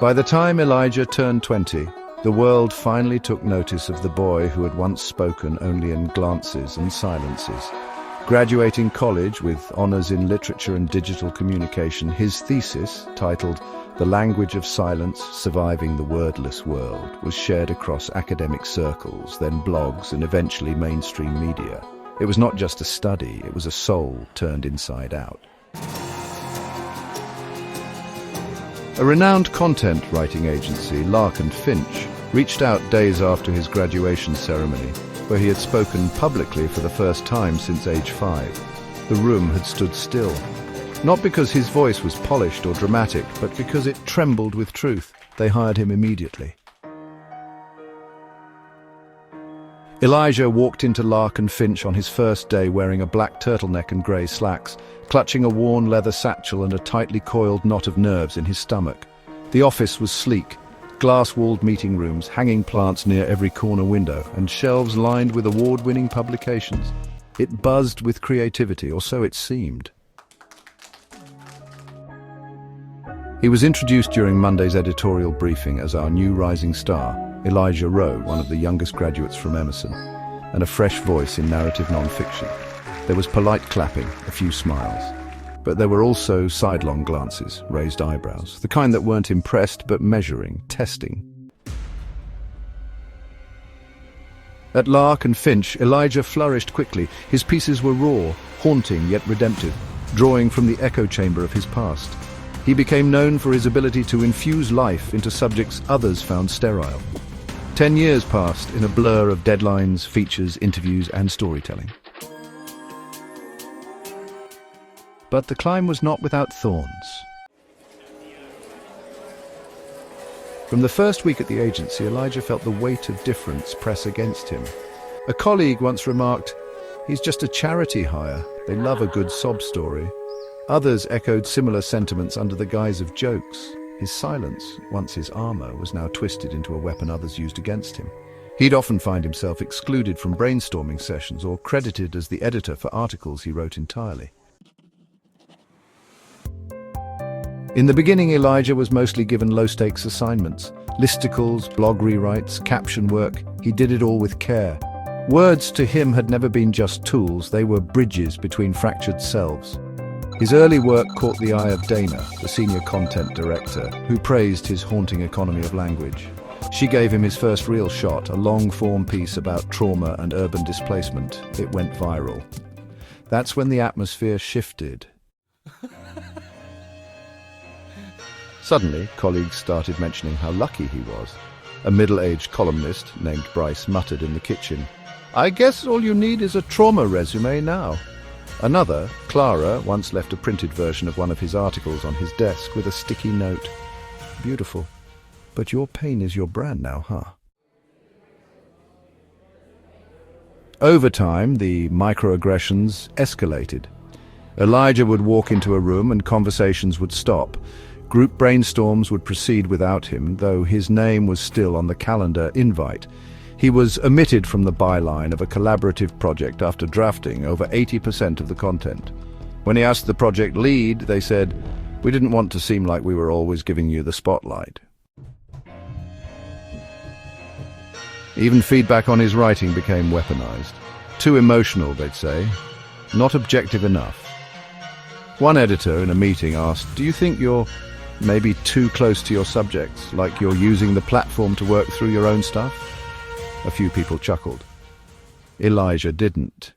By the time Elijah turned 20, the world finally took notice of the boy who had once spoken only in glances and silences. Graduating college with honors in literature and digital communication, his thesis, titled "The Language of Silence, Surviving the Wordless World," was shared across academic circles, then blogs, and eventually mainstream media. It was not just a study, it was a soul turned inside out. A renowned content writing agency, Lark Finch, reached out days after his graduation ceremony, where he had spoken publicly for the first time since age 5. The room had stood still, not because his voice was polished or dramatic, but because it trembled with truth. They hired him immediately. Elijah walked into Lark Finch on his first day wearing a black turtleneck and grey slacks, clutching a worn leather satchel and a tightly coiled knot of nerves in his stomach. The office was sleek, glass-walled meeting rooms, hanging plants near every corner window, and shelves lined with award-winning publications. It buzzed with creativity, or so it seemed. He was introduced during Monday's editorial briefing as our new rising star, Elijah Rowe, one of the youngest graduates from Emerson, and a fresh voice in narrative non-fiction. There was polite clapping, a few smiles. But there were also sidelong glances, raised eyebrows, the kind that weren't impressed but measuring, testing. At Lark Finch, Elijah flourished quickly. His pieces were raw, haunting yet redemptive, drawing from the echo chamber of his past. He became known for his ability to infuse life into subjects others found sterile. 10 years passed in a blur of deadlines, features, interviews, and storytelling. But the climb was not without thorns. From the first week at the agency, Elijah felt the weight of difference press against him. A colleague once remarked, "He's just a charity hire. They love a good sob story." Others echoed similar sentiments under the guise of jokes. His silence, once his armor, was now twisted into a weapon others used against him. He'd often find himself excluded from brainstorming sessions or credited as the editor for articles he wrote entirely. In the beginning, Elijah was mostly given low-stakes assignments. Listicles, blog rewrites, caption work. He did it all with care. Words to him had never been just tools, they were bridges between fractured selves. His early work caught the eye of Dana, the senior content director, who praised his haunting economy of language. She gave him his first real shot, a long-form piece about trauma and urban displacement. It went viral. That's when the atmosphere shifted. Suddenly, colleagues started mentioning how lucky he was. A middle-aged columnist named Bryce muttered in the kitchen, "I guess all you need is a trauma resume now." Another, Clara, once left a printed version of one of his articles on his desk with a sticky note. "Beautiful. But your pain is your brand now, huh?" Over time, the microaggressions escalated. Elijah would walk into a room and conversations would stop. Group brainstorms would proceed without him, though his name was still on the calendar invite. He was omitted from the byline of a collaborative project after drafting over 80% of the content. When he asked the project lead, they said, "We didn't want to seem like we were always giving you the spotlight." Even feedback on his writing became weaponized. Too emotional, they'd say. Not objective enough. One editor in a meeting asked, "Do you think you're maybe too close to your subjects, like you're using the platform to work through your own stuff?" A few people chuckled. Elijah didn't.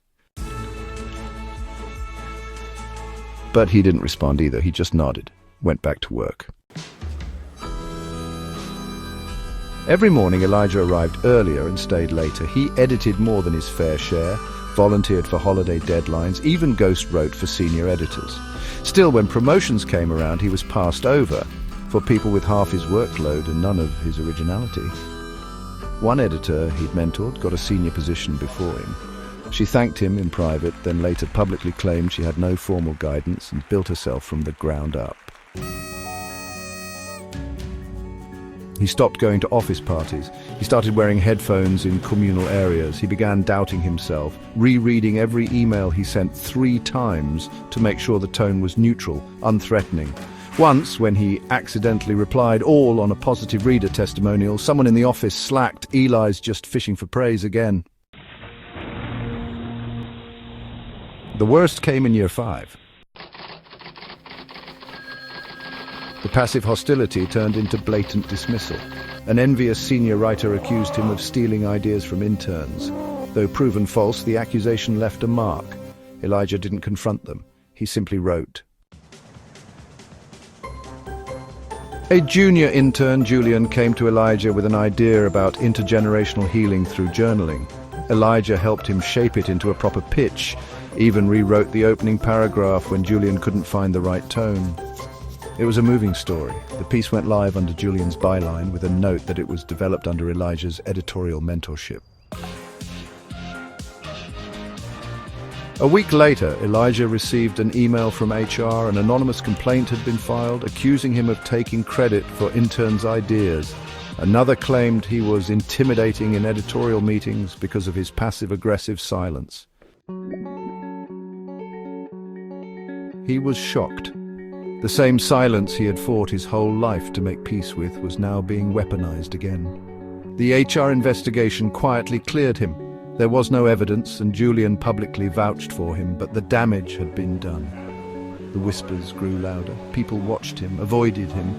But he didn't respond either. He just nodded, went back to work. Every morning, Elijah arrived earlier and stayed later. He edited more than his fair share, volunteered for holiday deadlines, even ghost wrote for senior editors. Still, when promotions came around, he was passed over for people with half his workload and none of his originality. One editor he'd mentored got a senior position before him. She thanked him in private, then later publicly claimed she had no formal guidance and built herself from the ground up. He stopped going to office parties. He started wearing headphones in communal areas. He began doubting himself, rereading every email he sent 3 times to make sure the tone was neutral, unthreatening. Once, when he accidentally replied all on a positive reader testimonial, someone in the office slacked, "Eli's just fishing for praise again." The worst came in year 5. The passive hostility turned into blatant dismissal. An envious senior writer accused him of stealing ideas from interns. Though proven false, the accusation left a mark. Elijah didn't confront them. He simply wrote. A junior intern, Julian, came to Elijah with an idea about intergenerational healing through journaling. Elijah helped him shape it into a proper pitch, even rewrote the opening paragraph when Julian couldn't find the right tone. It was a moving story. The piece went live under Julian's byline with a note that it was developed under Elijah's editorial mentorship. A week later, Elijah received an email from HR. An anonymous complaint had been filed, accusing him of taking credit for interns' ideas. Another claimed he was intimidating in editorial meetings because of his passive-aggressive silence. He was shocked. The same silence he had fought his whole life to make peace with was now being weaponized again. The HR investigation quietly cleared him. There was no evidence, and Julian publicly vouched for him, but the damage had been done. The whispers grew louder. People watched him, avoided him.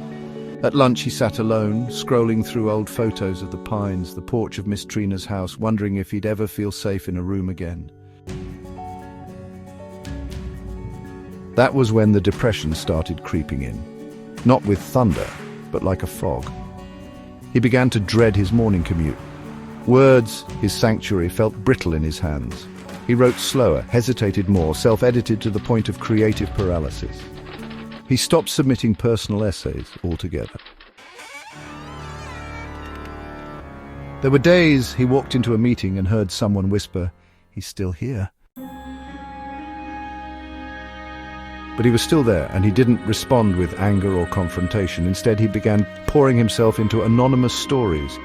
At lunch he sat alone, scrolling through old photos of the pines, the porch of Miss Trina's house, wondering if he'd ever feel safe in a room again. That was when the depression started creeping in. Not with thunder, but like a fog. He began to dread his morning commute. Words, his sanctuary, felt brittle in his hands. He wrote slower, hesitated more, self-edited to the point of creative paralysis. He stopped submitting personal essays altogether. There were days he walked into a meeting and heard someone whisper, "He's still here." But he was still there, and he didn't respond with anger or confrontation. Instead, he began pouring himself into anonymous stories,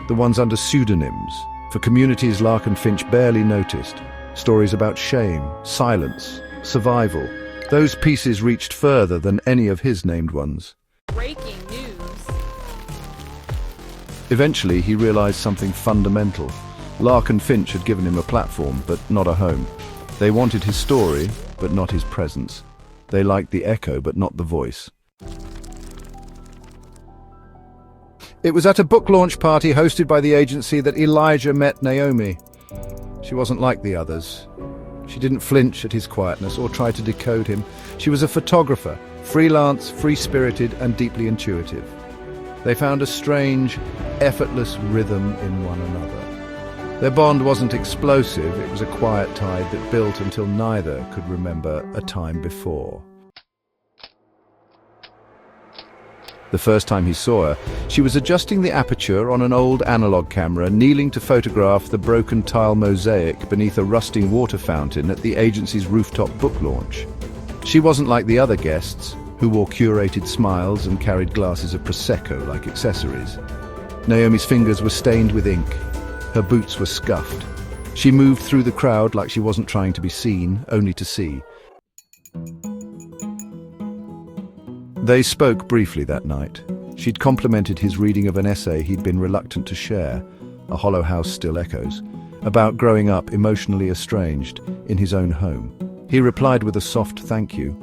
the ones under pseudonyms, for communities Lark and Finch barely noticed. Stories about shame, silence, survival. Those pieces reached further than any of his named ones. Breaking news. Eventually, he realized something fundamental. Lark and Finch had given him a platform, but not a home. They wanted his story, but not his presence. They liked the echo, but not the voice. It was at a book launch party hosted by the agency that Elijah met Naomi. She wasn't like the others. She didn't flinch at his quietness or try to decode him. She was a photographer, freelance, free-spirited, and deeply intuitive. They found a strange, effortless rhythm in one another. Their bond wasn't explosive, it was a quiet tide that built until neither could remember a time before. The first time he saw her, she was adjusting the aperture on an old analog camera, kneeling to photograph the broken tile mosaic beneath a rusting water fountain at the agency's rooftop book launch. She wasn't like the other guests, who wore curated smiles and carried glasses of Prosecco like accessories. Naomi's fingers were stained with ink. Her boots were scuffed. She moved through the crowd like she wasn't trying to be seen, only to see. They spoke briefly that night. She'd complimented his reading of an essay he'd been reluctant to share, A Hollow House Still Echoes, about growing up emotionally estranged in his own home. He replied with a soft thank you.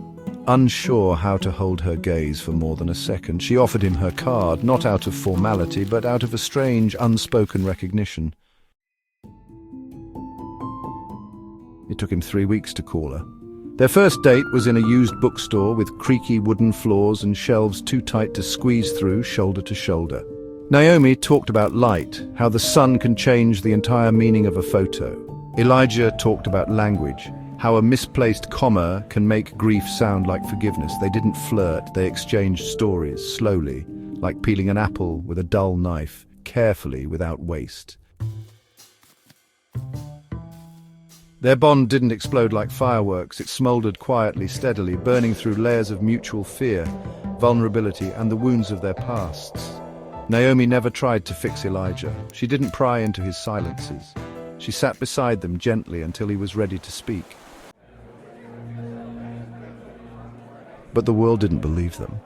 Unsure how to hold her gaze for more than a second, she offered him her card, not out of formality, but out of a strange, unspoken recognition. It took him 3 weeks to call her. Their first date was in a used bookstore with creaky wooden floors and shelves too tight to squeeze through shoulder to shoulder. Naomi talked about light, how the sun can change the entire meaning of a photo. Elijah talked about language, how a misplaced comma can make grief sound like forgiveness. They didn't flirt, they exchanged stories, slowly, like peeling an apple with a dull knife, carefully, without waste. Their bond didn't explode like fireworks, it smoldered quietly, steadily, burning through layers of mutual fear, vulnerability, and the wounds of their pasts. Naomi never tried to fix Elijah. She didn't pry into his silences. She sat beside them gently until he was ready to speak. But the world didn't believe them.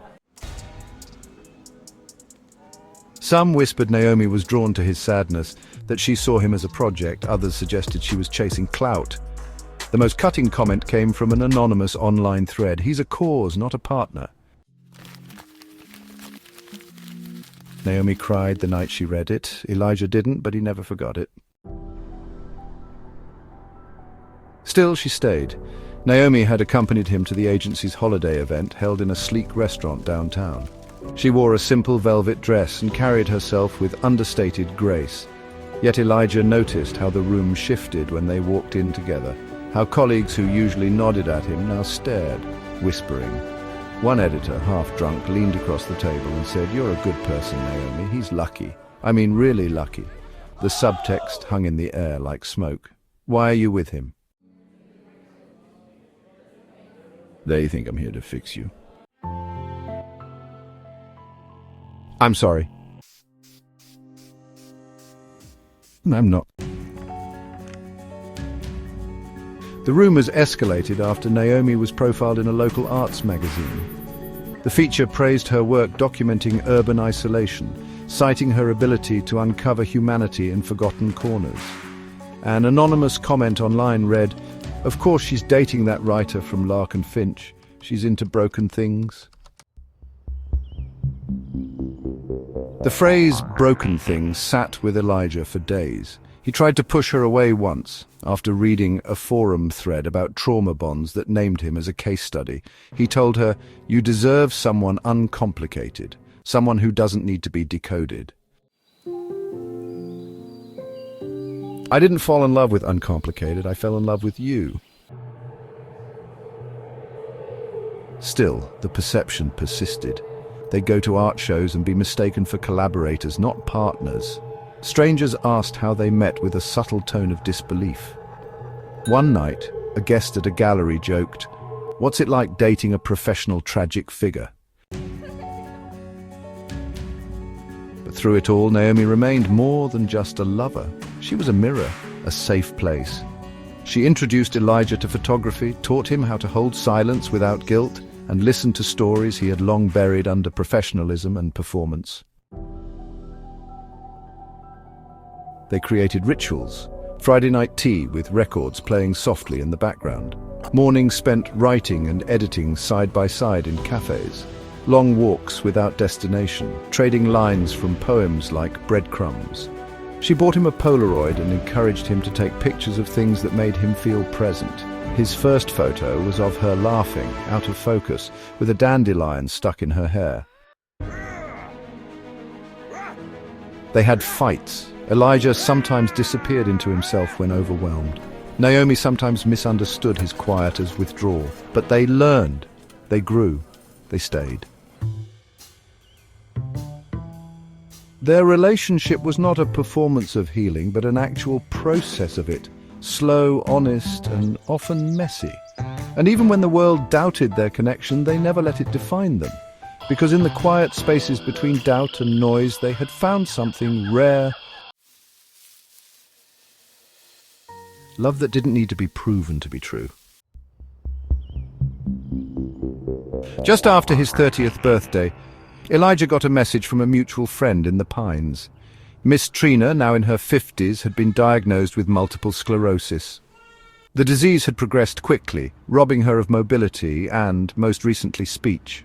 Some whispered Naomi was drawn to his sadness, that she saw him as a project. Others suggested she was chasing clout. The most cutting comment came from an anonymous online thread. "He's a cause, not a partner." Naomi cried the night she read it. Elijah didn't, but he never forgot it. Still, she stayed. Naomi had accompanied him to the agency's holiday event held in a sleek restaurant downtown. She wore a simple velvet dress and carried herself with understated grace. Yet Elijah noticed how the room shifted when they walked in together, how colleagues who usually nodded at him now stared, whispering. One editor, half-drunk, leaned across the table and said, "You're a good person, Naomi. He's lucky. I mean, really lucky." The subtext hung in the air like smoke. "Why are you with him?" "They think I'm here to fix you." "I'm sorry." "I'm not." The rumors escalated after Naomi was profiled in a local arts magazine. The feature praised her work documenting urban isolation, citing her ability to uncover humanity in forgotten corners. An anonymous comment online read, "Of course she's dating that writer from Lark Finch. She's into broken things." The phrase "broken things" sat with Elijah for days. He tried to push her away once, after reading a forum thread about trauma bonds that named him as a case study. He told her, "You deserve someone uncomplicated, someone who doesn't need to be decoded." "I didn't fall in love with Uncomplicated, I fell in love with you." Still, the perception persisted. They'd go to art shows and be mistaken for collaborators, not partners. Strangers asked how they met with a subtle tone of disbelief. One night, a guest at a gallery joked, "What's it like dating a professional tragic figure?" But through it all, Naomi remained more than just a lover. She was a mirror, a safe place. She introduced Elijah to photography, taught him how to hold silence without guilt, and listened to stories he had long buried under professionalism and performance. They created rituals, Friday night tea with records playing softly in the background, mornings spent writing and editing side by side in cafes, long walks without destination, trading lines from poems like breadcrumbs. She bought him a Polaroid and encouraged him to take pictures of things that made him feel present. His first photo was of her laughing, out of focus, with a dandelion stuck in her hair. They had fights. Elijah sometimes disappeared into himself when overwhelmed. Naomi sometimes misunderstood his quiet as withdrawal. But they learned, they grew, they stayed. Their relationship was not a performance of healing, but an actual process of it. Slow, honest, and often messy. And even when the world doubted their connection, they never let it define them. Because in the quiet spaces between doubt and noise, they had found something rare. Love that didn't need to be proven to be true. Just after his 30th birthday, Elijah got a message from a mutual friend in the Pines. Miss Trina, now in her 50s, had been diagnosed with multiple sclerosis. The disease had progressed quickly, robbing her of mobility and, most recently, speech.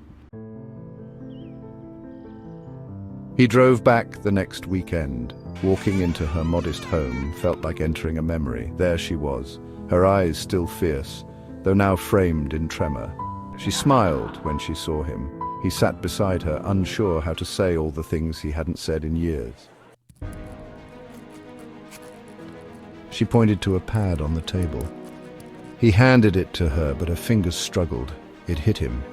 He drove back the next weekend. Walking into her modest home felt like entering a memory. There she was, her eyes still fierce, though now framed in tremor. She smiled when she saw him. He sat beside her, unsure how to say all the things he hadn't said in years. She pointed to a pad on the table. He handed it to her, but her fingers struggled. It hit him.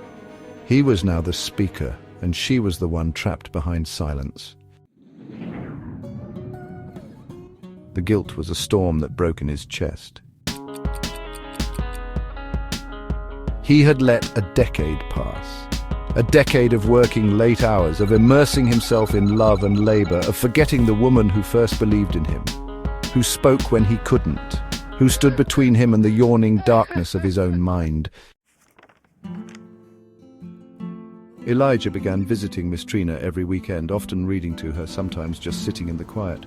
He was now the speaker, and she was the one trapped behind silence. The guilt was a storm that broke in his chest. He had let a decade pass. A decade of working late hours, of immersing himself in love and labor, of forgetting the woman who first believed in him, who spoke when he couldn't, who stood between him and the yawning darkness of his own mind. Elijah began visiting Miss Trina every weekend, often reading to her, sometimes just sitting in the quiet.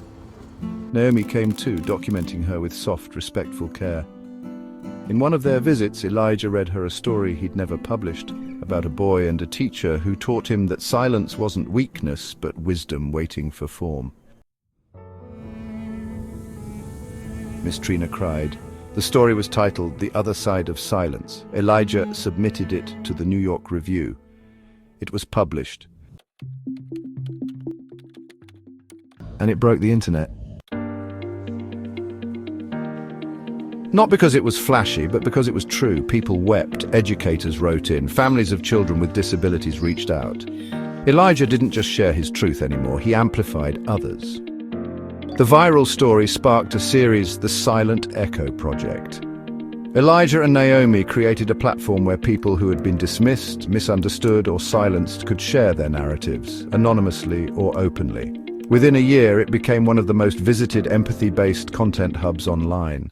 Naomi came too, documenting her with soft, respectful care. In one of their visits, Elijah read her a story he'd never published, about a boy and a teacher who taught him that silence wasn't weakness, but wisdom waiting for form. Miss Trina cried. The story was titled The Other Side of Silence. Elijah submitted it to the New York Review. It was published. And it broke the internet. Not because it was flashy, but because it was true. People wept, educators wrote in, families of children with disabilities reached out. Elijah didn't just share his truth anymore, he amplified others. The viral story sparked a series, The Silent Echo Project. Elijah and Naomi created a platform where people who had been dismissed, misunderstood, or silenced could share their narratives, anonymously or openly. Within a year, it became one of the most visited empathy-based content hubs online.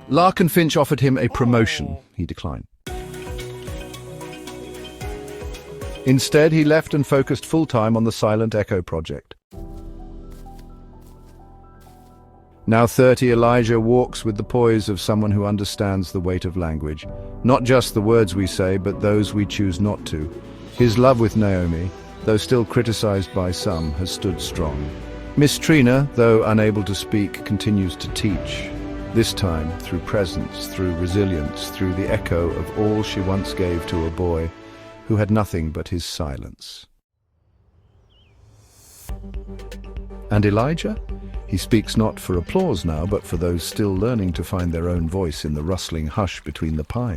Lark Finch offered him a promotion. He declined. Instead, he left and focused full-time on the Silent Echo project. Now 30, Elijah walks with the poise of someone who understands the weight of language. Not just the words we say, but those we choose not to. His love with Naomi, though still criticized by some, has stood strong. Miss Trina, though unable to speak, continues to teach. This time, through presence, through resilience, through the echo of all she once gave to a boy who had nothing but his silence. And Elijah? He speaks not for applause now, but for those still learning to find their own voice in the rustling hush between the pines.